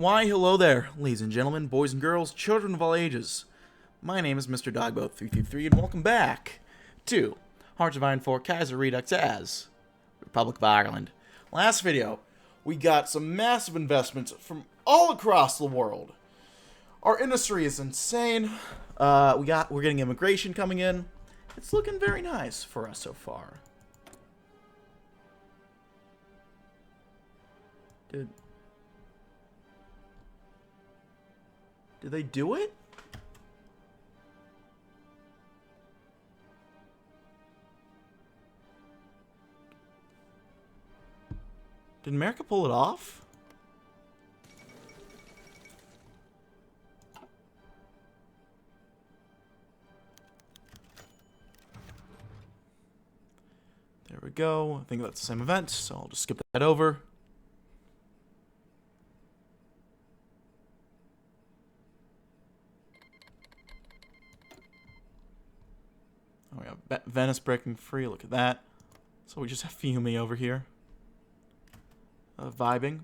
Why, hello there, ladies and gentlemen, boys and girls, children of all ages. My name is Mr. Dogboat333, and welcome back to Hearts of Iron 4 Kaiserredux as Republic of Ireland. Last video, we got some massive investments from all across the world. Our industry is insane. We're getting immigration coming in. It's looking very nice for us so far. Did they do it? Did America pull it off? There we go. I think that's the same event, so I'll just skip that over. Oh, we have Venice breaking free. Look at that. So we just have Fiume over here. Vibing.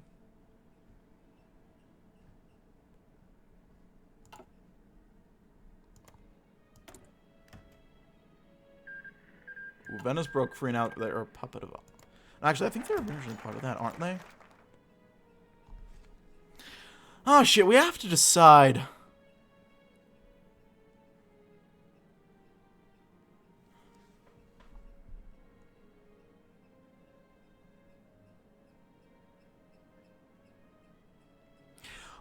Ooh, Venice broke free now. They're a puppet of... Actually, I think they're originally part of that, aren't they? Oh, shit. We have to decide...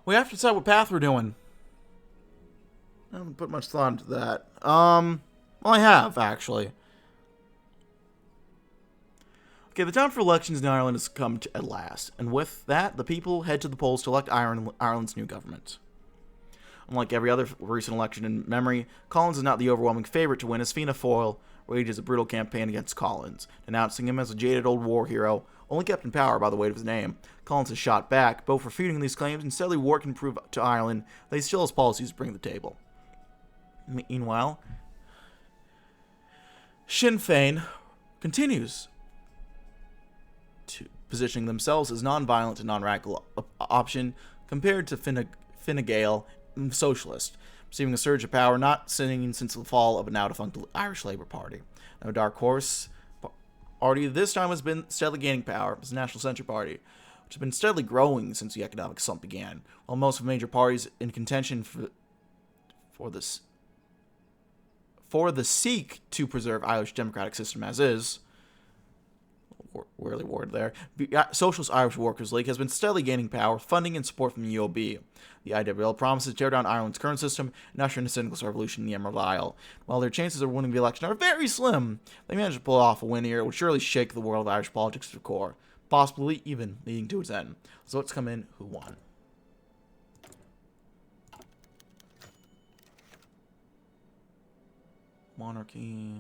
We have to decide what path we're doing. I haven't put much thought into that. Well, I have, actually. Okay, the time for elections in Ireland has come at last, and with that, the people head to the polls to elect Ireland's new government. Unlike every other recent election in memory, Collins is not the overwhelming favorite to win, as Fianna Fáil wages a brutal campaign against Collins, denouncing him as a jaded old war hero, only kept in power by the weight of his name. Collins has shot back, both refuting these claims and steadily working to prove to Ireland that he still has policies to bring to the table. Meanwhile, Sinn Féin continues to positioning themselves as non-violent and non-radical option compared to Fine Gael socialist, receiving a surge of power not seen since the fall of a now-defunct Irish Labour Party. Now, Dark Horse Party this time has been steadily gaining power as the National Centre Party, which has been steadily growing since the economic slump began, while most of the major parties in contention for the seek to preserve Irish democratic system as is, weirdly word there, Socialist Irish Workers' League has been steadily gaining power, funding and support from the UOB. The IWL promises to tear down Ireland's current system and usher in a syndicalist revolution in the Emerald Isle. While their chances of winning the election are very slim, they managed to pull off a win here. It would surely shake the world of Irish politics to the core, possibly even leading to its end. So let's come in who won. Monarchy.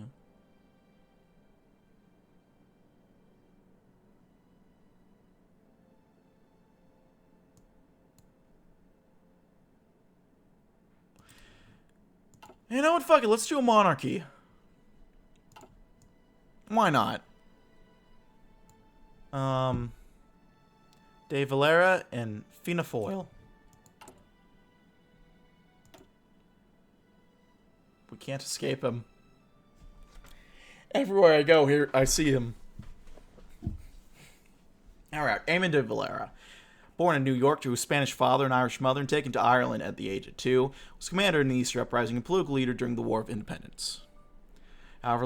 You know what? Fuck it. Let's do a monarchy. Why not? De Valera and Fianna Fáil. We can't escape him. Everywhere I go here, I see him. Alright, Eamon de Valera. Born in New York to a Spanish father and Irish mother and taken to Ireland at the age of 2, was commander in the Easter Uprising and political leader during the War of Independence. However,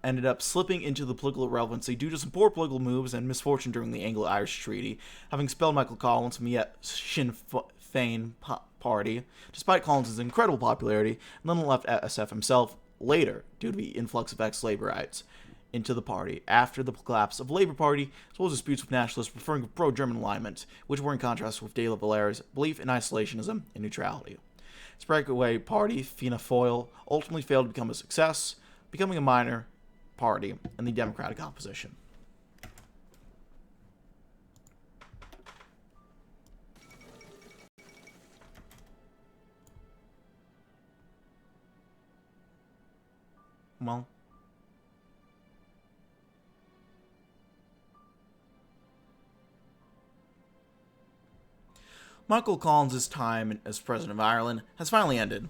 ended up slipping into the political irrelevancy due to some poor political moves and misfortune during the Anglo-Irish Treaty, having expelled Michael Collins from the Sinn Féin party, despite Collins' incredible popularity, and then left SF himself later due to the influx of ex-Labourites into the party after the collapse of the Labour Party, as well as disputes with nationalists preferring pro-German alignment, which were in contrast with De Valera's belief in isolationism and neutrality. His breakaway party, Fianna Fáil, ultimately failed to become a success, becoming a minor party in the Democratic opposition. Well, Michael Collins' time as President of Ireland has finally ended.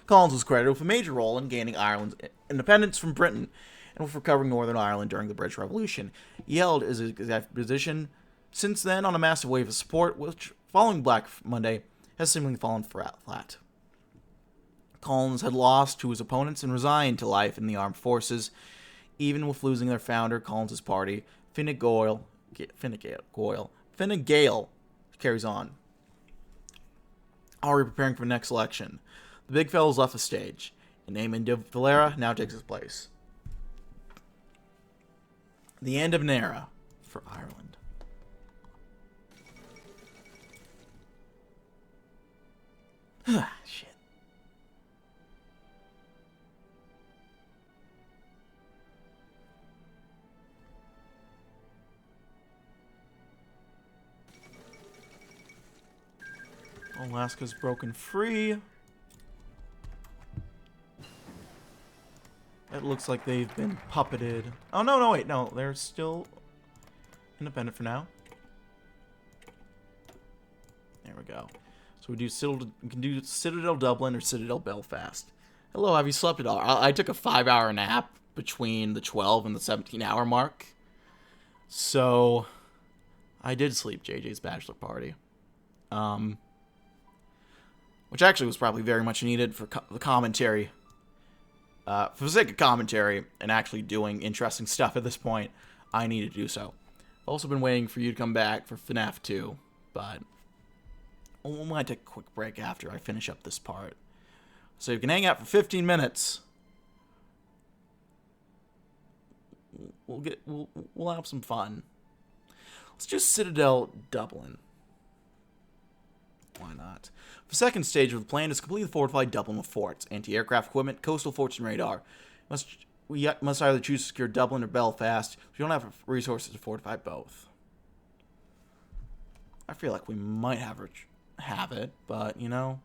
Collins was credited with a major role in gaining Ireland's independence from Britain and with recovering Northern Ireland during the British Revolution. He held his executive position since then on a massive wave of support, which, following Black Monday, has seemingly fallen flat. Collins had lost to his opponents and resigned to life in the armed forces, even with losing their founder, Collins' party, Fine Gael, carries on. Already preparing for the next election. The big fella's left the stage, and Eamon de Valera now takes his place. The end of an era for Ireland. Shit. Alaska's broken free. It looks like they've been puppeted. Oh, no, wait, no. They're still independent for now. There we go. So we can do Citadel Dublin or Citadel Belfast. Hello, have you slept at all? I took a 5-hour nap between the 12 and the 17-hour mark. So I did sleep JJ's bachelor party. Which actually was probably very much needed for the commentary. For the sake of commentary and actually doing interesting stuff at this point, I need to do so. I've also been waiting for you to come back for FNAF 2, but we might take a quick break after I finish up this part. So you can hang out for 15 minutes. We'll have some fun. Let's do Citadel Dublin. Why not? The second stage of the plan is completely fortified Dublin with forts, anti-aircraft equipment, coastal forts, and radar. We must either choose to secure Dublin or Belfast. We don't have resources to fortify both. I feel like we might have it, but, you know.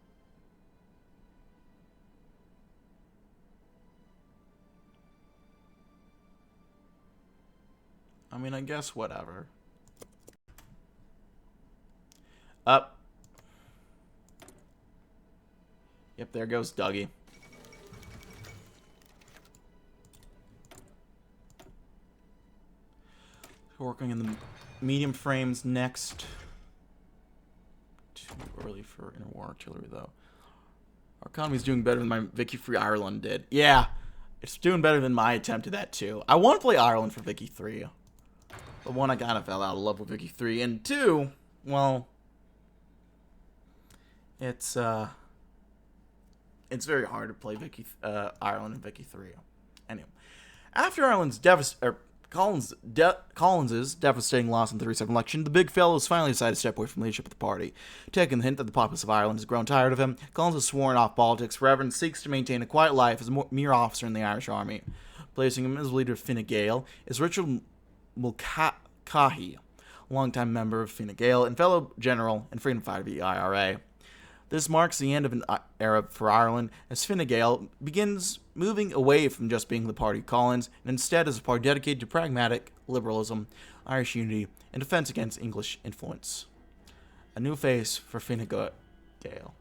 I mean, I guess whatever. Up. Yep, there goes Dougie. Working in the medium frames next. Too early for interwar artillery, though. Our economy's doing better than my Vicky Free Ireland did. Yeah, it's doing better than my attempt at that, too. I want to play Ireland for Vicky 3. But one, I kind of fell out of love with Vicky 3. And two, well, it's very hard to play Ireland and Vicky 3. Anyway, after Ireland's Collins's devastating loss in the 1937 election, the big fellow has finally decided to step away from leadership of the party. Taking the hint that the populace of Ireland has grown tired of him, Collins has sworn off politics forever and seeks to maintain a quiet life as a mere officer in the Irish army. Placing him as leader of Fine Gael is Richard Mulcahy, a longtime member of Fine Gael and fellow general and freedom fighter of the IRA. This marks the end of an era for Ireland, as Fine Gael begins moving away from just being the party of Collins, and instead is a party dedicated to pragmatic liberalism, Irish unity, and defense against English influence. A new face for Fine Gael.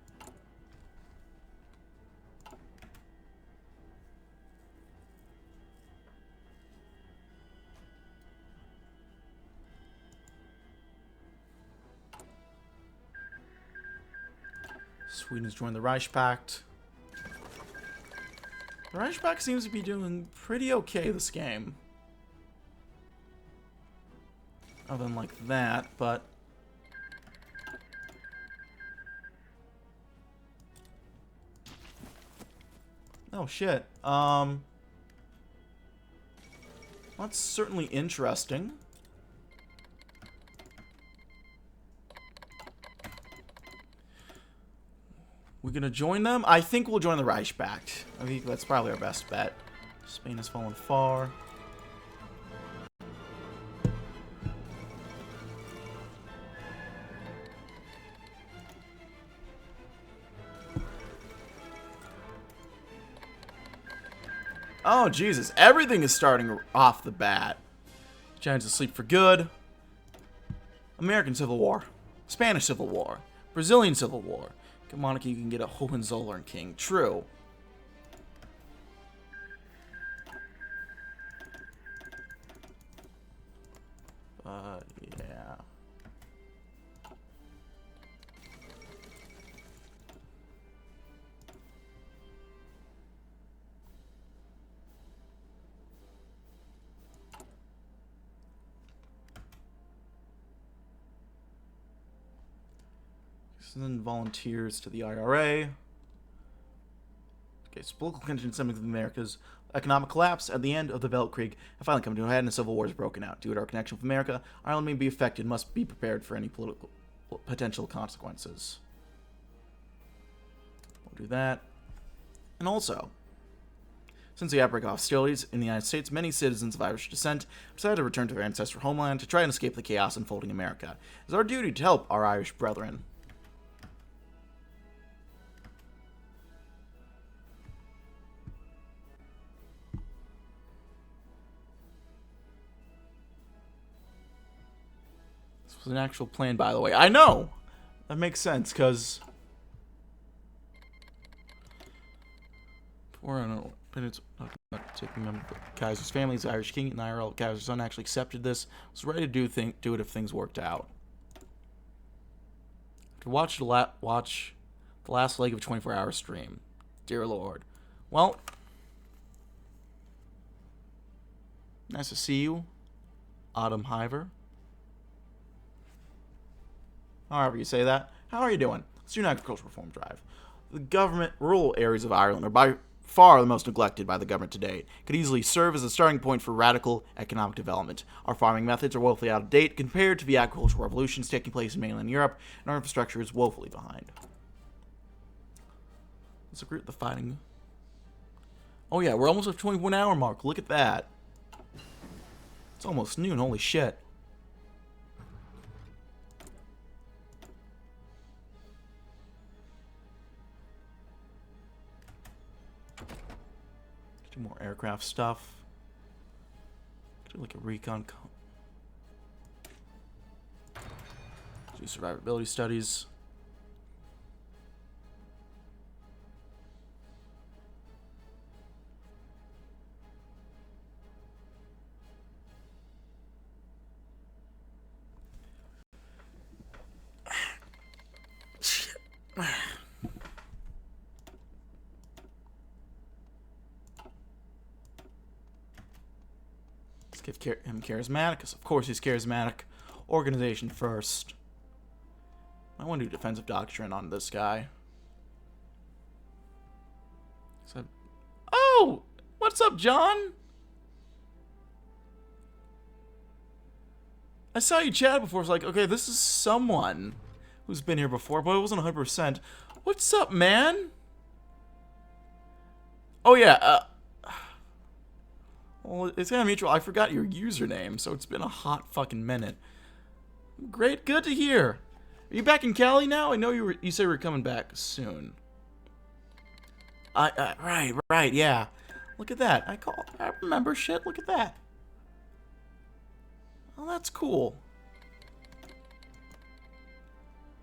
Sweden has joined the Reichspakt. The Reichspakt seems to be doing pretty okay this game. Other than like that, but... Oh shit. That's certainly interesting. We're gonna join them? I think we'll join the Reichspakt. I think that's probably our best bet. Spain has fallen far. Oh, Jesus. Everything is starting off the bat. Giants asleep for good. American Civil War. Spanish Civil War. Brazilian Civil War. Get monarchy, you can get a Hohenzollern king. True. Yeah. Send volunteers to the IRA. Okay, so political contention stemming from the Americas. Economic collapse at the end of the Weltkrieg have finally come to a head and a civil war has broken out. Due to our connection with America, Ireland may be affected and must be prepared for any political potential consequences. We'll do that. And also, since the outbreak of hostilities in the United States, many citizens of Irish descent decided to return to their ancestral homeland to try and escape the chaos unfolding in America. It is our duty to help our Irish brethren. This was an actual plan, by the way. I know! That makes sense, because... It's not taking member of the Kaiser's family, the Irish king, and Earl Kaiser's son actually accepted this. Was ready to do it if things worked out. To watch the last leg of a 24-hour stream. Dear Lord. Well, nice to see you, Autumn Hiver. However you say that. How are you doing? Let's do an agricultural reform drive. The government rural areas of Ireland are by far the most neglected by the government to date. Could easily serve as a starting point for radical economic development. Our farming methods are woefully out of date compared to the agricultural revolutions taking place in mainland Europe, and our infrastructure is woefully behind. Let's recruit the fighting. Oh yeah, we're almost at the 21-hour mark. Look at that. It's almost noon. Holy shit. Do more aircraft stuff. Do like a recon. Do survivability studies. Let's give him charismatic, because of course he's charismatic. Organization first. I want to do defensive doctrine on this guy. So, oh! What's up, John? I saw you chat before. It's like, okay, this is someone who's been here before, but it wasn't 100%. What's up, man? Oh, yeah, well, it's kind of mutual. I forgot your username, so it's been a hot fucking minute. Great, good to hear. Are you back in Cali now? I know you said you were coming back soon. Right, yeah. Look at that. I remember shit. Look at that. Oh, that's cool.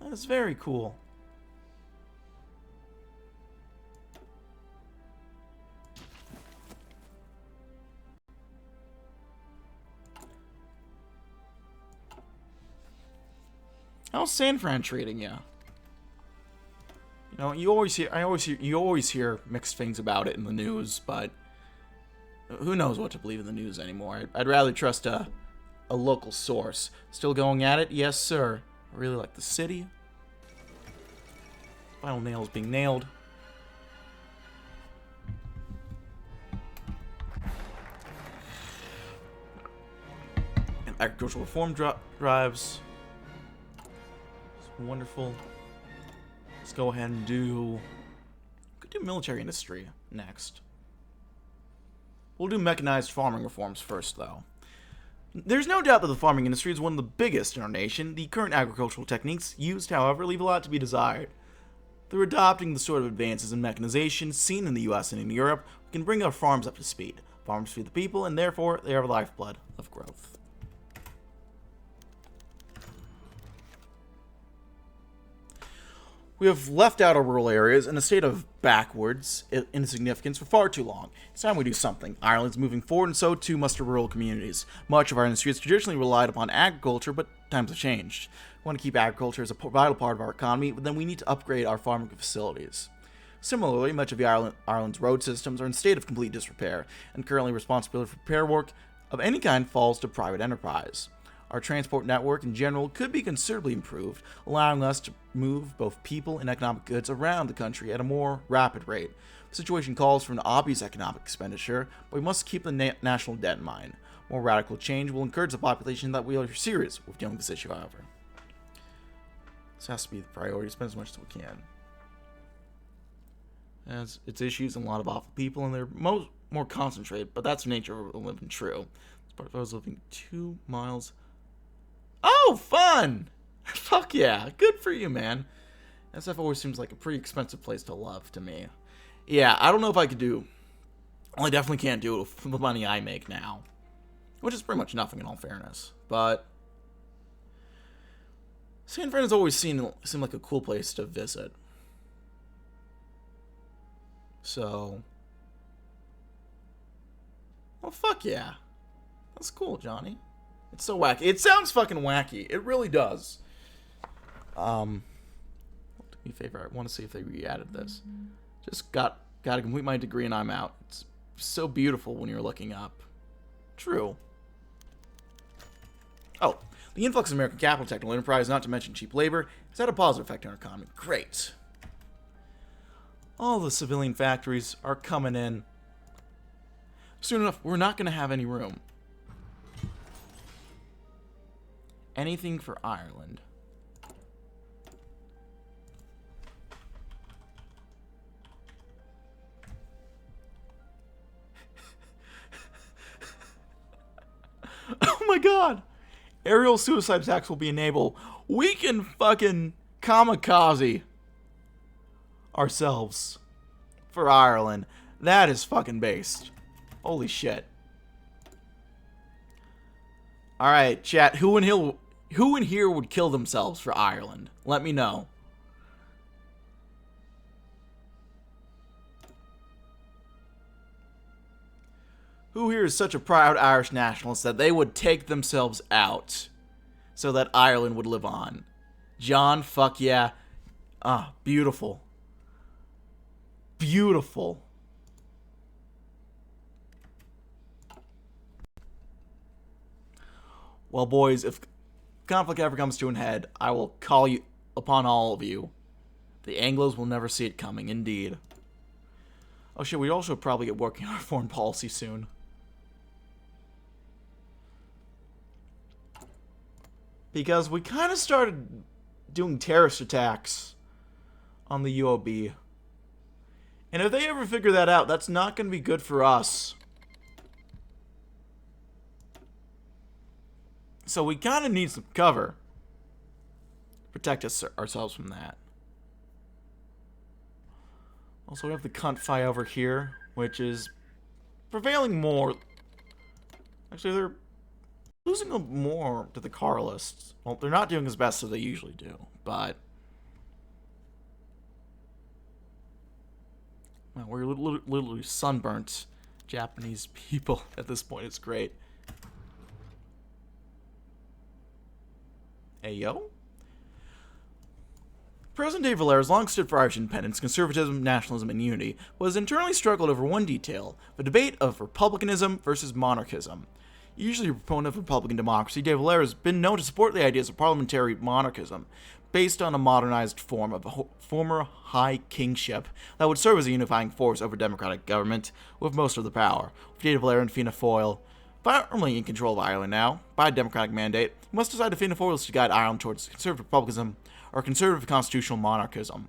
That is very cool. How's San Fran treating you? You know, you always hear mixed things about it in the news, but who knows what to believe in the news anymore? I'd rather trust a local source. Still going at it? Yes, sir. I really like the city. Final nail is being nailed. And agricultural reform drives. Wonderful. Let's go ahead and do military industry next. We'll do mechanized farming reforms first, though. There's no doubt that the farming industry is one of the biggest in our nation. The current agricultural techniques used, however, leave a lot to be desired. Through adopting the sort of advances in mechanization seen in the US and in Europe, we can bring our farms up to speed. Farms feed the people, and therefore they are the lifeblood of growth. We have left out our rural areas in a state of backwards insignificance for far too long. It's time we do something. Ireland's moving forward, and so too must our rural communities. Much of our industry has traditionally relied upon agriculture, but times have changed. We want to keep agriculture as a vital part of our economy, but then we need to upgrade our farming facilities. Similarly, much of Ireland's road systems are in a state of complete disrepair, and currently responsibility for repair work of any kind falls to private enterprise. Our transport network in general could be considerably improved, allowing us to move both people and economic goods around the country at a more rapid rate. The situation calls for an obvious economic expenditure, but we must keep the national debt in mind. More radical change will encourage the population that we are serious with dealing with this issue, however. This has to be the priority, spend as much as we can. As its issues and a lot of awful people, and they're more concentrated, but that's the nature of living true. This part of us living 2 miles. Oh, fun! Fuck yeah, good for you, man. SF always seems like a pretty expensive place to love to me. Yeah, I don't know if I could do. Well, I definitely can't do it with the money I make now, which is pretty much nothing in all fairness. But San Fran has always seemed like a cool place to visit. So, well, fuck yeah. That's cool, Johnny. It's so wacky. It sounds fucking wacky. It really does. Do me a favor. I want to see if they re-added this. Just got to complete my degree and I'm out. It's so beautiful when you're looking up. True. Oh, the influx of American capital, technical enterprise, not to mention cheap labor, has had a positive effect on our economy. Great. All the civilian factories are coming in. Soon enough, we're not going to have any room. Anything for Ireland. Oh my god! Aerial suicide attacks will be enabled. We can fucking kamikaze ourselves for Ireland. That is fucking based. Holy shit. Alright, chat, who in here would kill themselves for Ireland? Let me know. Who here is such a proud Irish nationalist that they would take themselves out so that Ireland would live on? John, fuck yeah. Ah, beautiful. Beautiful. Well, boys, if conflict ever comes to an head, I will call you upon all of you. The Anglos will never see it coming, indeed. Oh shit, we also probably get working on our foreign policy soon. Because we kind of started doing terrorist attacks on the UOB. And if they ever figure that out, that's not going to be good for us. So we kind of need some cover. Protect ourselves from that. Also, we have the cunt fi over here, which is prevailing more. Actually, they're losing more to the Carlists. Well, they're not doing as best as they usually do, but well, we're literally sunburnt Japanese people at this point. It's great. Hey, yo. Present-day Valera's long stood for Irish independence, conservatism, nationalism, and unity, but has internally struggled over one detail, the debate of republicanism versus monarchism. Usually a proponent of republican democracy, De Valera has been known to support the ideas of parliamentary monarchism, based on a modernized form of a former high kingship that would serve as a unifying force over democratic government, with most of the power. With De Valera and Fianna Fáil firmly in control of Ireland now, by a democratic mandate, we must decide if Fianna Fáil is to guide Ireland towards conservative republicanism or conservative constitutional monarchism.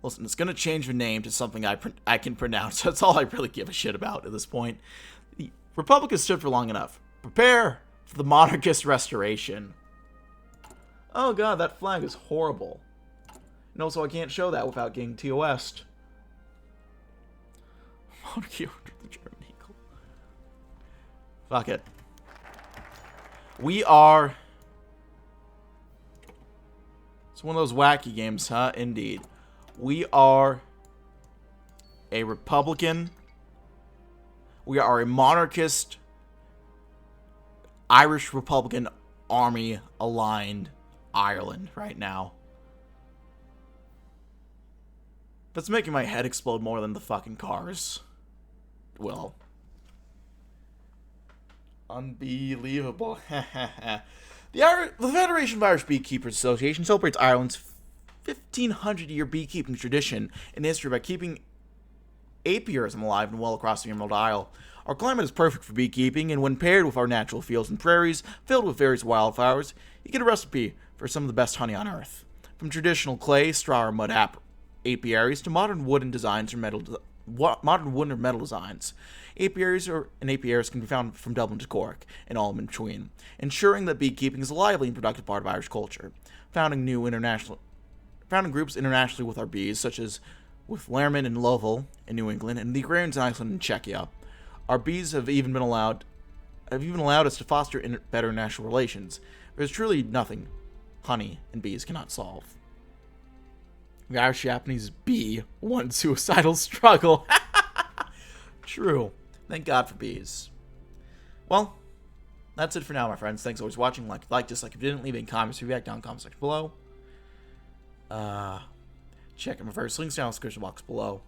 Listen, it's going to change the name to something I can pronounce. That's all I really give a shit about at this point. The Republic has stood for long enough. Prepare for the monarchist restoration. Oh god, that flag is horrible. And also, I can't show that without getting TOS'd. Monarchy under the German eagle. Fuck it. We are It's one of those wacky games, huh? Indeed. We are a Republican. We are a monarchist, Irish Republican Army aligned Ireland right now. That's making my head explode more than the fucking cars. Well. Unbelievable. The Federation of Irish Beekeepers Association celebrates Ireland's 1,500-year beekeeping tradition and history by keeping apiarism alive and well across the Emerald Isle. Our climate is perfect for beekeeping, and when paired with our natural fields and prairies filled with various wildflowers, you get a recipe for some of the best honey on earth. From traditional clay, straw, or mud apiaries to modern wooden designs or modern wooden or metal designs. Apiaries can be found from Dublin to Cork and all in between, ensuring that beekeeping is a lively and productive part of Irish culture. Founding groups internationally with our bees, such as with Lehrman and Lovell in New England and the agrarians in Iceland and Czechia. Our bees have even allowed us to foster better international relations. There's truly nothing honey and bees cannot solve. The Irish-Japanese bee won suicidal struggle. True. Thank God for bees. Well, that's it for now, my friends. Thanks for always watching. Like, dislike if you didn't. Leave any comments, feedback down in the comment section below. Check out my various links down in the description box below.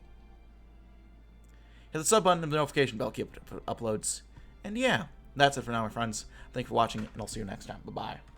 Hit the sub button and the notification bell to keep uploads. And yeah, that's it for now, my friends. Thank you for watching, and I'll see you next time. Bye-bye.